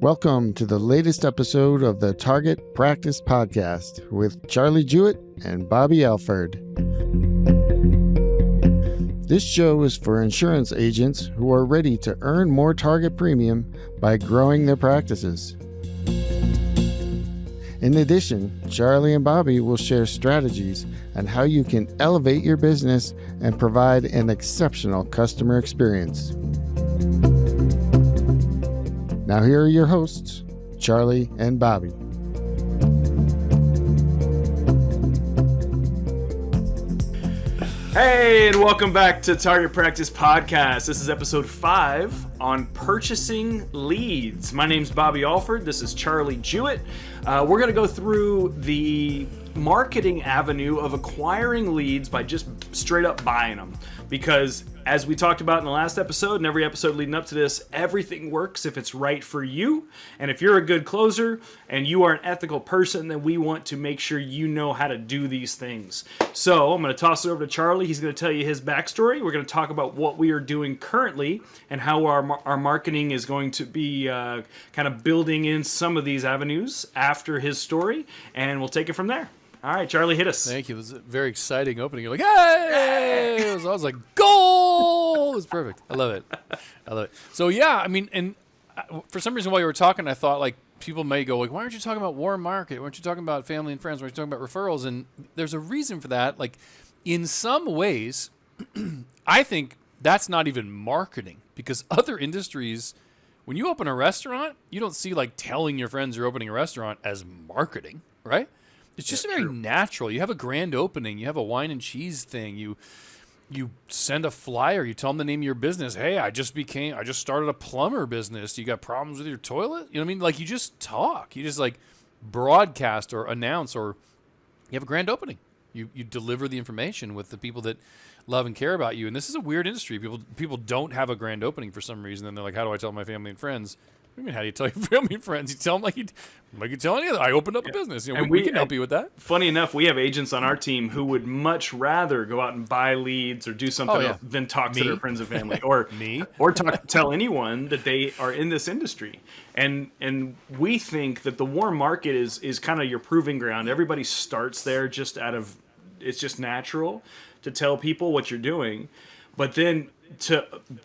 Welcome to the latest episode of the Target Practice Podcast with Charlie Jewett and Bobby Alford. This show is for insurance agents who are ready to earn more target premium by growing their practices. In addition, Charlie and Bobby will share strategies on how you can elevate your business and provide an exceptional customer experience. Now here are your hosts, Charlie and Bobby. Hey, and welcome back to Target Practice Podcast. This is episode 5 on purchasing leads. My name's Bobby Alford. This is Charlie Jewett. We're going to go through the marketing avenue of acquiring leads by just straight up buying them. Because as we talked about in the last episode and every episode leading up to this, everything works if it's right for you. And if you're a good closer and you are an ethical person, then we want to make sure you know how to do these things. So I'm going to toss it over to Charlie. He's going to tell you his backstory. We're going to talk about what we are doing currently and how our marketing is going to be kind of building in some of these avenues after his story. And we'll take it from there. All right, Charlie, hit us. Thank you. It was a very exciting opening. You're like, hey! I was like, goal! It was perfect. I love it. So, yeah, I mean, and for some reason while you were talking, I thought, like, people may go, like, why aren't you talking about warm market? Why aren't you talking about family and friends? Why aren't you talking about referrals? And there's a reason for that. Like, in some ways, I think that's not even marketing because other industries, when you open a restaurant, you don't see, like, telling your friends you're opening a restaurant as marketing, right? It's just very natural. You have a grand opening. You have a wine and cheese thing. You send a flyer. You tell them the name of your business. Hey, I just started a plumber business. You got problems with your toilet? You know what I mean? Like, you just talk. You just, like, broadcast or announce, or you have a grand opening. You deliver the information with the people that love and care about you. And this is a weird industry. People don't have a grand opening for some reason. And they're like, how do I tell my family and friends? I mean, how do you tell your family and friends? You tell them like you tell any other. I opened up a business. You know, we can help you with that. Funny enough, we have agents on our team who would much rather go out and buy leads or do something else than talk to their friends and family, or or tell anyone that they are in this industry. And we think that the warm market is kind of your proving ground. Everybody starts there just it's just natural to tell people what you're doing, but then.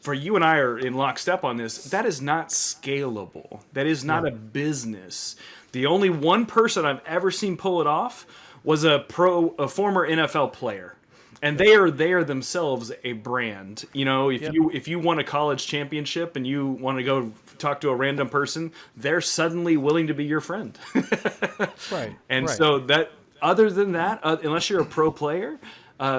For you and I are in lockstep on this, that is not scalable. That is not a business. The only one person I've ever seen pull it off was a former NFL player. And they are themselves a brand. You know, if you won a college championship and you want to go talk to a random person, they're suddenly willing to be your friend. Right. And so that, other than that, unless you're a pro player,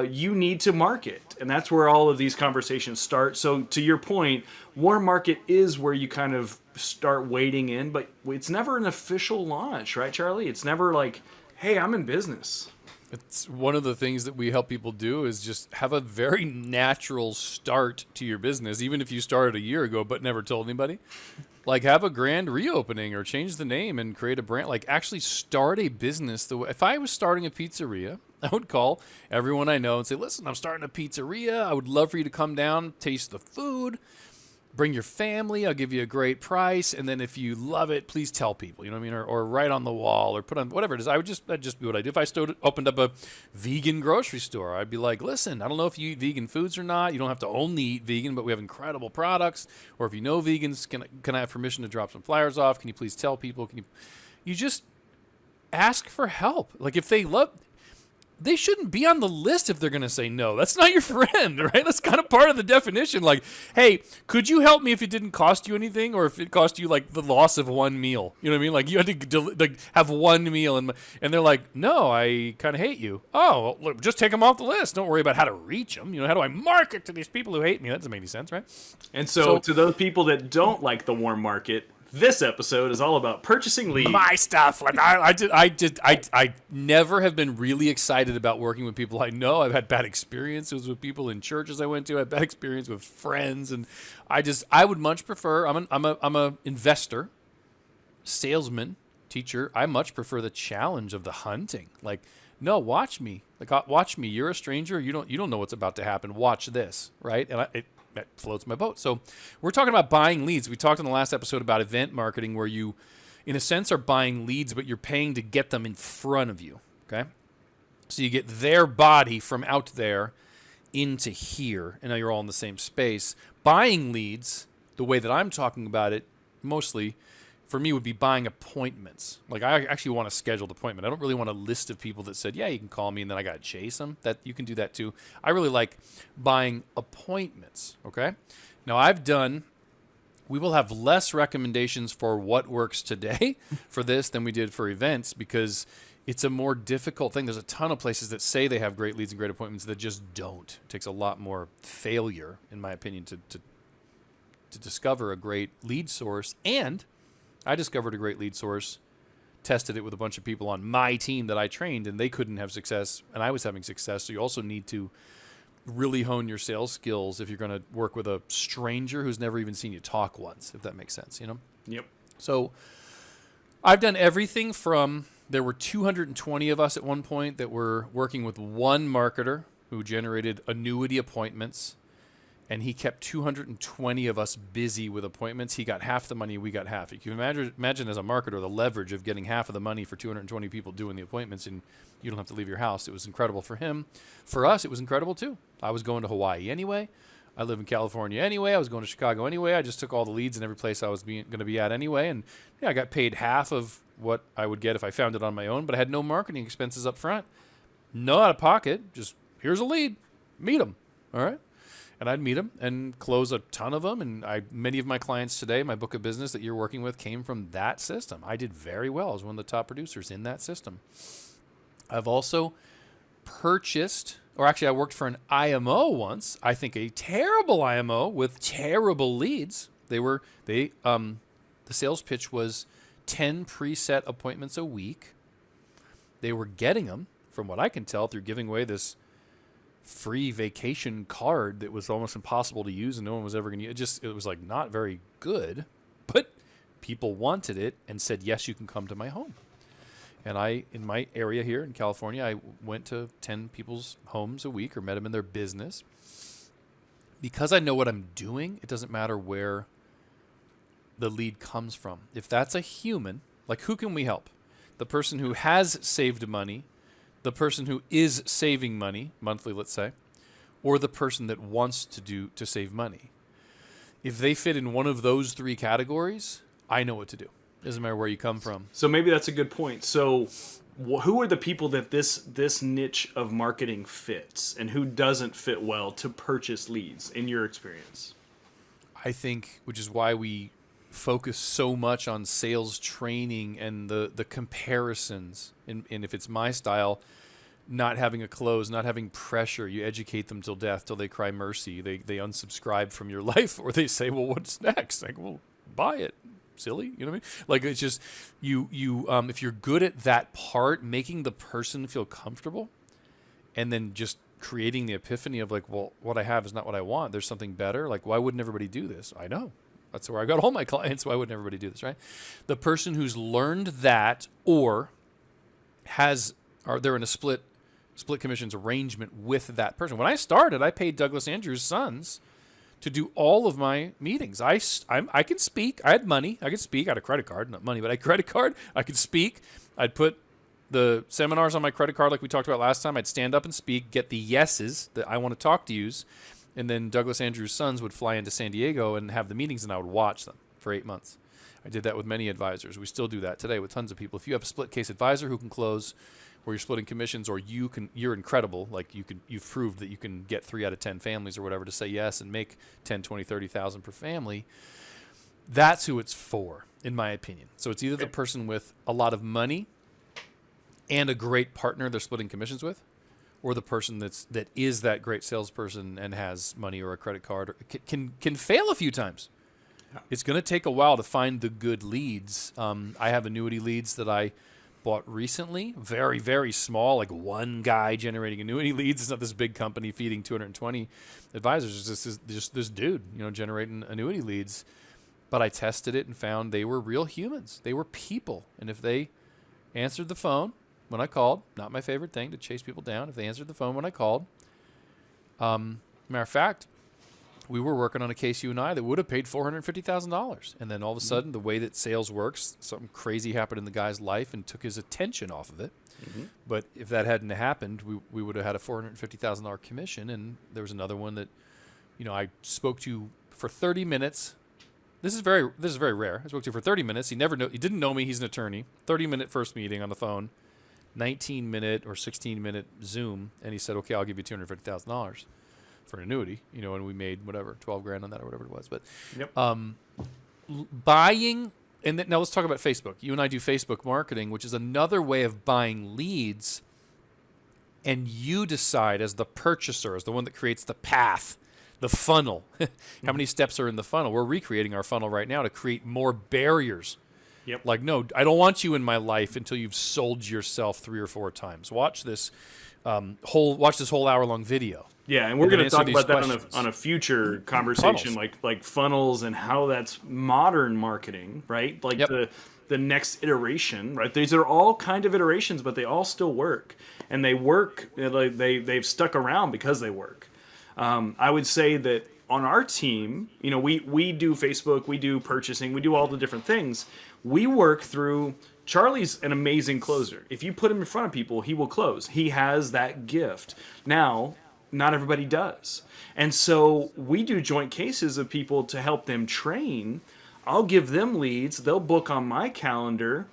you need to market, and that's where all of these conversations start. So to your point, warm market is where you kind of start wading in, but it's never an official launch, right, Charlie? It's never like, hey, I'm in business. It's one of the things that we help people do is just have a very natural start to your business, even if you started a year ago but never told anybody. Like, have a grand reopening or change the name and create a brand. Like, actually start a business. If I was starting a pizzeria, I would call everyone I know and say, listen, I'm starting a pizzeria. I would love for you to come down, taste the food, bring your family. I'll give you a great price. And then if you love it, please tell people, you know what I mean? Or write on the wall or put on whatever it is. That'd just be what I do. If I opened up a vegan grocery store, I'd be like, listen, I don't know if you eat vegan foods or not. You don't have to only eat vegan, but we have incredible products. Or if you know vegans, can I have permission to drop some flyers off? Can you please tell people? You just ask for help. Like, if they shouldn't be on the list if they're going to say no. That's not your friend, right? That's kind of part of the definition. Like, hey, could you help me if it didn't cost you anything, or if it cost you, like, the loss of one meal? You know what I mean? Like, you had to have one meal, and they're like, no, I kind of hate you. Oh, well, look, just take them off the list. Don't worry about how to reach them. You know, how do I market to these people who hate me? That doesn't make any sense, right? And so to those people that don't like the warm market, this episode is all about purchasing leads. My stuff. Like I never have been really excited about working with people I know. I've had bad experiences with people in churches I went to. I had bad experience with friends, and I would much prefer. I'm a investor, salesman, teacher. I much prefer the challenge of the hunting. Like, no, watch me. Like, watch me. You're a stranger. You don't know what's about to happen. Watch this, right? And that floats my boat. So we're talking about buying leads. We talked in the last episode about event marketing, where you, in a sense, are buying leads, but you're paying to get them in front of you. Okay. So you get their body from out there into here, and now you're all in the same space. Buying leads, the way that I'm talking about it, mostly for me, would be buying appointments. Like, I actually want a scheduled appointment. I don't really want a list of people that said, yeah, you can call me, and then I got to chase them. That you can do that too. I really like buying appointments. Okay. Now we will have less recommendations for what works today for this than we did for events, because it's a more difficult thing. There's a ton of places that say they have great leads and great appointments that just don't. It takes a lot more failure, in my opinion, to discover a great lead source. And I discovered a great lead source, tested it with a bunch of people on my team that I trained, and they couldn't have success, and I was having success. So you also need to really hone your sales skills if you're going to work with a stranger who's never even seen you talk once, if that makes sense, you know? Yep. So I've done everything from, there were 220 of us at one point that were working with one marketer who generated annuity appointments, and he kept 220 of us busy with appointments. He got half the money, we got half. You can imagine as a marketer the leverage of getting half of the money for 220 people doing the appointments, and you don't have to leave your house. It was incredible for him. For us, it was incredible too. I was going to Hawaii anyway. I live in California anyway. I was going to Chicago anyway. I just took all the leads in every place I was going to be at anyway, and yeah, I got paid half of what I would get if I found it on my own, but I had no marketing expenses up front. No out of pocket. Just, here's a lead. Meet them. All right? And I'd meet them and close a ton of them. And many of my clients today, my book of business that you're working with, came from that system. I did very well. I was one of the top producers in that system. I've also purchased, or actually I worked for an IMO once. I think a terrible IMO with terrible leads. The sales pitch was 10 preset appointments a week. They were getting them, from what I can tell, through giving away this free vacation card that was almost impossible to use and no one was ever going to use. It was like not very good, but people wanted it and said, yes, you can come to my home. And in my area here in California, I went to 10 people's homes a week or met them in their business. Because I know what I'm doing, it doesn't matter where the lead comes from. If that's a human, like, who can we help? The person who has saved money, the person who is saving money monthly, let's say, or the person that wants to save money. If they fit in one of those three categories, I know what to do. Doesn't matter where you come from. So maybe that's a good point. So who are the people that this niche of marketing fits, and who doesn't fit well to purchase leads, in your experience? I think, which is why we focus so much on sales training and the comparisons. And if it's my style, not having a close, not having pressure, you educate them till death, till they cry mercy. They unsubscribe from your life, or they say, well, what's next? Like, well, buy it. Silly, you know what I mean? Like, it's just you if you're good at that part, making the person feel comfortable, and then just creating the epiphany of, like, well, what I have is not what I want. There's something better. Like, why wouldn't everybody do this? I know. That's where I got all my clients. Why wouldn't everybody do this, right? The person who's learned that, or they're in a split commissions arrangement with that person. When I started, I paid Douglas Andrews' sons to do all of my meetings. I can speak. I had money. I could speak. I had a credit card, not money, but I had a credit card. I could speak. I'd put the seminars on my credit card like we talked about last time. I'd stand up and speak, get the yeses that I want to talk to yous, and then Douglas Andrews' sons would fly into San Diego and have the meetings, and I would watch them for 8 months. I did that with many advisors. We still do that today with tons of people. If you have a split case advisor who can close, or you're splitting commissions, or you're incredible, like you've proved that you can get 3 out of 10 families or whatever to say yes and make 10, 20, 30,000 per family. That's who it's for, in my opinion. So it's either the person with a lot of money and a great partner they're splitting commissions with, or the person that is that great salesperson and has money or a credit card, or can fail a few times. Yeah. It's going to take a while to find the good leads. I have annuity leads that I bought recently, very, very small, like one guy generating annuity leads. It's not this big company feeding 220 advisors. It's just this dude, generating annuity leads. But I tested it and found they were real humans. They were people. And if they answered the phone when I called, not my favorite thing to chase people down, if they answered the phone when I called, matter of fact, we were working on a case, you and I, that would have paid $450,000. And then all of a sudden, the way that sales works, something crazy happened in the guy's life and took his attention off of it. But if that hadn't happened, we would have had a $450,000 commission. And there was another one that, I spoke to for 30 minutes. This is very rare. I spoke to for 30 minutes. He didn't know me. He's an attorney. 30-minute first meeting on the phone, 19-minute or 16-minute Zoom, and he said, "Okay, I'll give you $250,000 for an annuity." And we made whatever, $12,000 on that or whatever it was. But buying, and now let's talk about Facebook. You and I do Facebook marketing, which is another way of buying leads, and you decide as the purchaser, as the one that creates the path, the funnel. How many steps are in the funnel? We're recreating our funnel right now to create more barriers. Like, no, I don't want you in my life until you've sold yourself 3 or 4 times. Watch this whole hour-long video. Yeah, and we're going to talk about that on a future conversation, like funnels and how that's modern marketing, right? Like the next iteration, right? These are all kind of iterations, but they all still work, and they work. They've stuck around because they work. I would say that on our team, we do Facebook, we do purchasing, we do all the different things. We work through. Charlie's an amazing closer. If you put him in front of people, he will close. He has that gift. Now, not everybody does. And so we do joint cases of people to help them train. I'll give them leads. They'll book on my calendar.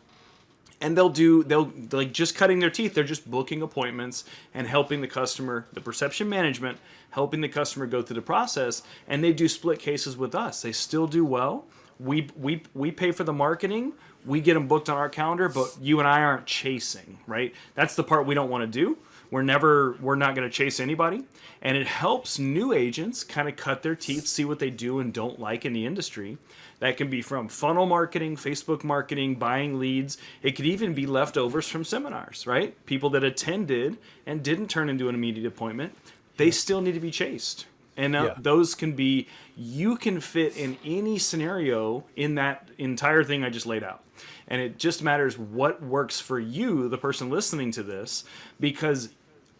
And they'll like just cutting their teeth. They're just booking appointments and helping the customer, the perception management, helping the customer go through the process. And they do split cases with us. They still do well. We pay for the marketing. We get them booked on our calendar, but you and I aren't chasing, right? That's the part we don't want to do. We're not going to chase anybody. And it helps new agents kind of cut their teeth, see what they do and don't like in the industry. That can be from funnel marketing, Facebook marketing, buying leads. It could even be leftovers from seminars, right? People that attended and didn't turn into an immediate appointment, they still need to be chased. And those can be, you can fit in any scenario in that entire thing I just laid out. And it just matters what works for you, the person listening to this, because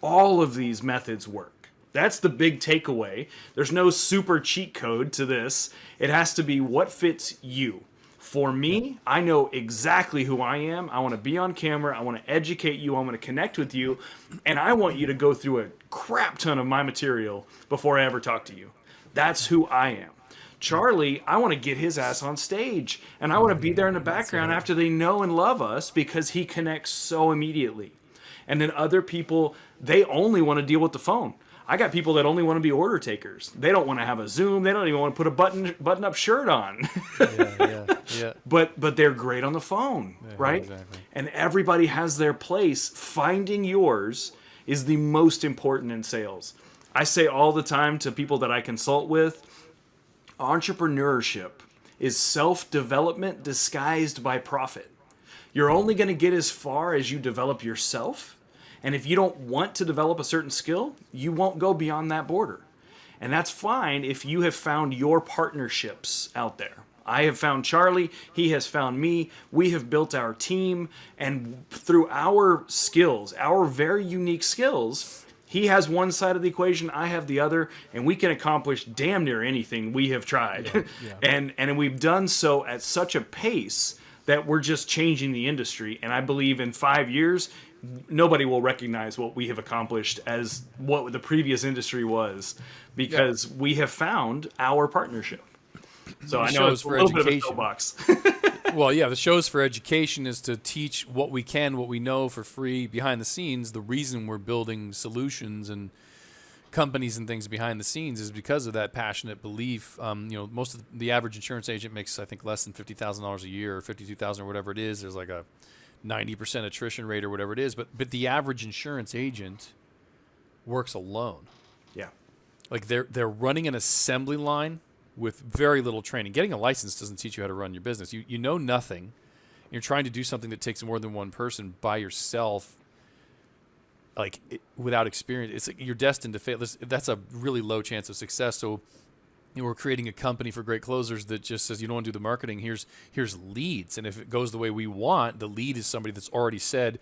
all of these methods work. That's the big takeaway. There's no super cheat code to this. It has to be what fits you. For me, I know exactly who I am. I want to be on camera. I want to educate you. I want to connect with you. And I want you to go through a crap ton of my material before I ever talk to you. That's who I am. Charlie, I want to get his ass on stage. And I want to be there in the background after they know and love us because he connects so immediately. And then other people, they only want to deal with the phone. I got people that only want to be order takers. They don't want to have a Zoom. They don't even want to put a button-up shirt on. Yeah. But they're great on the phone, right? Exactly. And everybody has their place. Finding yours is the most important in sales. I say all the time to people that I consult with, entrepreneurship is self-development disguised by profit. You're only going to get as far as you develop yourself. And if you don't want to develop a certain skill, you won't go beyond that border. And that's fine if you have found your partnerships out there. I have found Charlie. He has found me. We have built our team. And through our skills, our very unique skills, he has one side of the equation, I have the other, and we can accomplish damn near anything we have tried. And we've done so at such a pace that we're just changing the industry. And I believe in 5 years, nobody will recognize what we have accomplished as what the previous industry was, because we have found our partnership. So I know it's a little bit of a soapbox. Well, yeah, the shows for education is to teach what we can, what we know for free behind the scenes. The reason we're building solutions and companies and things behind the scenes is because of that passionate belief. Most of the average insurance agent makes, I think, less than $50,000 a year or $52,000 or whatever it is. There's like a 90% attrition rate or whatever it is, but the average insurance agent works alone. Yeah. Like they're running an assembly line with very little training. Getting a license doesn't teach you how to run your business. You know nothing. You're trying to do something that takes more than one person by yourself, without experience. It's like you're destined to fail. That's a really low chance of success. So we're creating a company for great closers that just says, you don't want to do the marketing. Here's leads. And if it goes the way we want, the lead is somebody that's already said,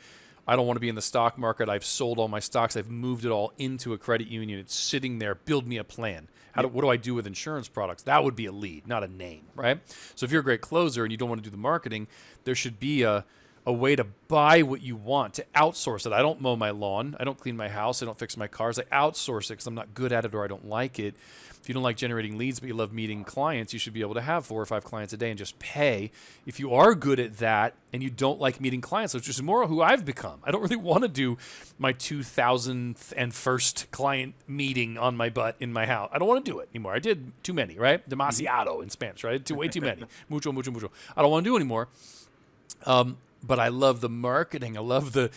I don't want to be in the stock market. I've sold all my stocks. I've moved it all into a credit union. It's sitting there. Build me a plan. What do I do with insurance products? That would be a lead, not a name, right? So if you're a great closer and you don't want to do the marketing, there should be a way to buy what you want, to outsource it. I don't mow my lawn. I don't clean my house. I don't fix my cars. I outsource it because I'm not good at it or I don't like it. If you don't like generating leads but you love meeting clients, you should be able to have 4 or 5 clients a day and just pay. If you are good at that and you don't like meeting clients, which is more who I've become. I don't really want to do my 2001st client meeting on my butt in my house. I don't want to do it anymore. I did too many, right? Demasiado in Spanish, right? Way too many. Mucho, mucho, mucho. I don't want to do anymore. But I love the marketing. I love the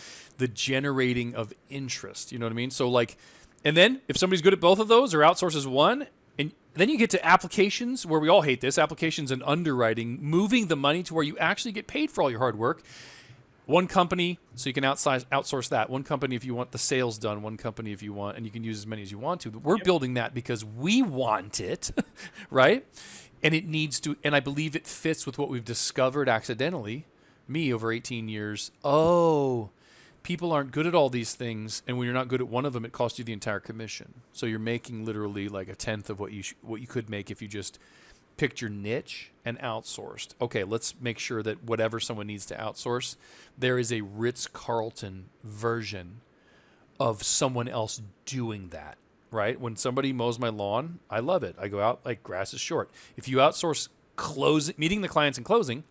generating of interest. You know what I mean? So like, and then if somebody's good at both of those or outsources one, and then you get to applications where we all hate this, applications and underwriting, moving the money to where you actually get paid for all your hard work. One company, so you can outsource that. One company if you want the sales done, one company if you want, and you can use as many as you want to. But we're building that because we want it, right? And it needs to, and I believe it fits with what we've discovered accidentally, me over 18 years. Oh, people aren't good at all these things, and when you're not good at one of them, it costs you the entire commission. So you're making literally like 1/10 of what you could make if you just picked your niche and outsourced. Okay, let's make sure that whatever someone needs to outsource, there is a Ritz-Carlton version of someone else doing that, right? When somebody mows my lawn, I love it. I go out like grass is short. If you outsource meeting the clients and closing,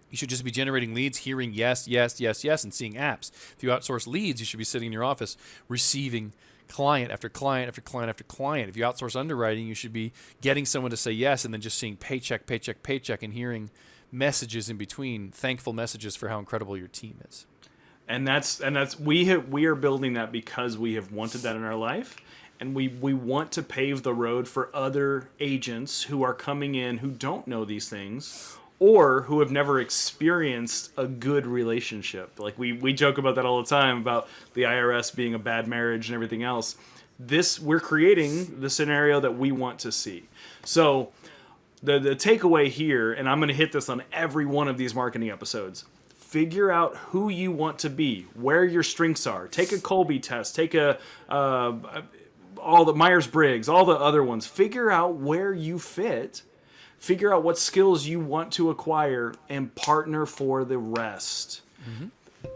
you should just be generating leads, hearing yes, yes, yes, yes, and seeing apps. If you outsource leads, you should be sitting in your office receiving client after client after client after client. If you outsource underwriting, you should be getting someone to say yes and then just seeing paycheck, paycheck, paycheck, and hearing messages in between, thankful messages for how incredible your team is. And we are building that because we have wanted that in our life. And we want to pave the road for other agents who are coming in who don't know these things, or who have never experienced a good relationship. Like we joke about that all the time, about the IRS being a bad marriage and everything else. We're creating the scenario that we want to see. So the takeaway here, and I'm going to hit this on every one of these marketing episodes, figure out who you want to be, where your strengths are. Take a Colby test, take all the Myers-Briggs, all the other ones. Figure out where you fit. Figure out what skills you want to acquire and partner for the rest. Mm-hmm.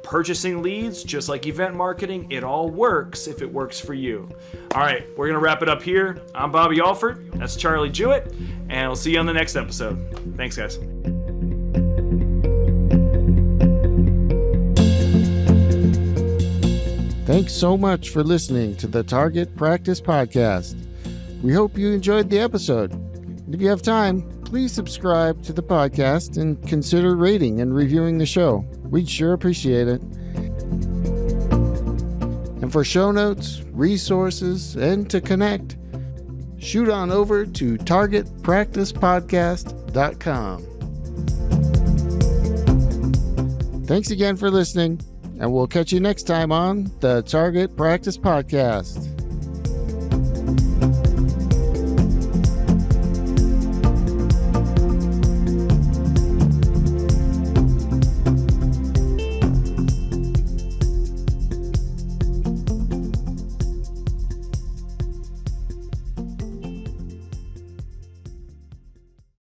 Purchasing leads, just like event marketing, it all works if it works for you. All right, we're going to wrap it up here. I'm Bobby Alford. That's Charlie Jewett. And we'll see you on the next episode. Thanks, guys. Thanks so much for listening to the Target Practice Podcast. We hope you enjoyed the episode. If you have time, please subscribe to the podcast and consider rating and reviewing the show. We'd sure appreciate it. And for show notes, resources, and to connect, shoot on over to targetpracticepodcast.com. Thanks again for listening, and we'll catch you next time on the Target Practice Podcast.